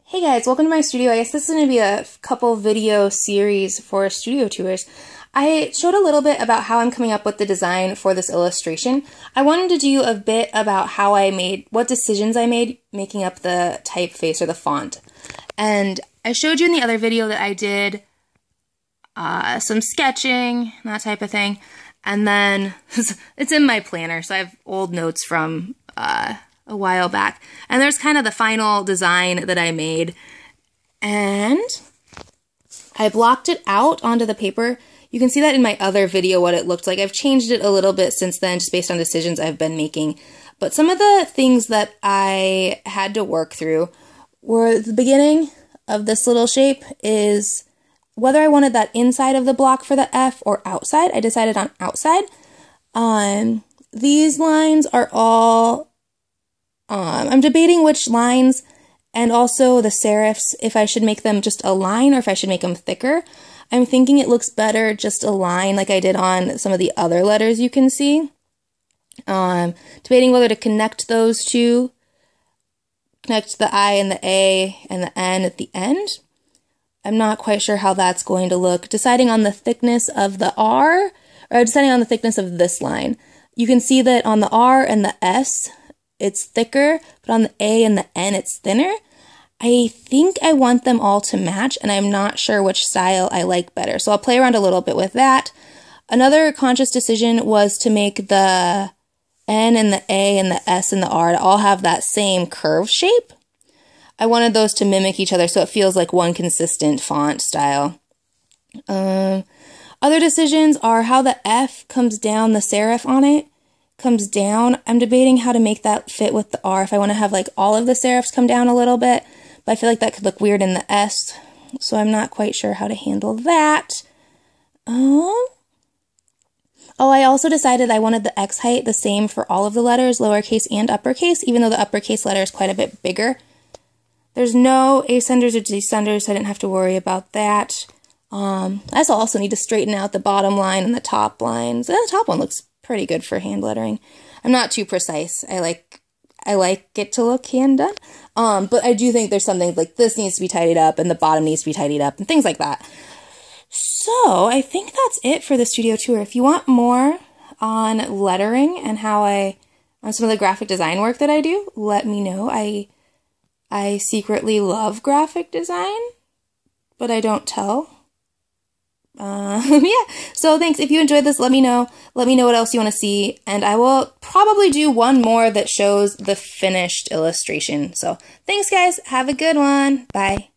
Hey guys, welcome to my studio. I guess this is going to be a couple video series for studio tours. I showed a little bit about how I'm coming up with the design for this illustration. I wanted to do a bit about what decisions I made making up the typeface or the font. And I showed you in the other video that I did some sketching, that type of thing. And then it's in my planner, so I have old notes from a while back. And there's kind of the final design that I made. And I blocked it out onto the paper. You can see that in my other video what it looked like. I've changed it a little bit since then just based on decisions I've been making. But some of the things that I had to work through were the beginning of this little shape is whether I wanted that inside of the block for the F or outside. I decided on outside. These lines are all I'm debating which lines and also the serifs, if I should make them just a line or if I should make them thicker. I'm thinking it looks better just a line like I did on some of the other letters you can see. Debating whether to connect those two, connect the I and the A and the N at the end. I'm not quite sure how that's going to look. Deciding on the thickness of the R, or deciding on the thickness of this line. You can see that on the R and the S, it's thicker, but on the A and the N, it's thinner. I think I want them all to match, and I'm not sure which style I like better. So I'll play around a little bit with that. Another conscious decision was to make the N and the A and the S and the R to all have that same curve shape. I wanted those to mimic each other so it feels like one consistent font style. Other decisions are how the F comes down, the serif on it comes down. I'm debating how to make that fit with the R. If I want to have like all of the serifs come down a little bit, but I feel like that could look weird in the S, so I'm not quite sure how to handle that. Oh, I also decided I wanted the X height the same for all of the letters, lowercase and uppercase, even though the uppercase letter is quite a bit bigger. There's no ascenders or descenders, so I didn't have to worry about that. I also need to straighten out the bottom line and the top lines. The top one looks pretty good for hand lettering. I'm not too precise. I like it to look hand done. But I do think there's something like this needs to be tidied up and the bottom needs to be tidied up and things like that. So I think that's it for the studio tour. If you want more on lettering and on some of the graphic design work that I do, let me know. I secretly love graphic design, but I don't tell. Yeah, so thanks. If you enjoyed this, let me know. Let me know what else you want to see, and I will probably do one more that shows the finished illustration. So thanks, guys. Have a good one. Bye.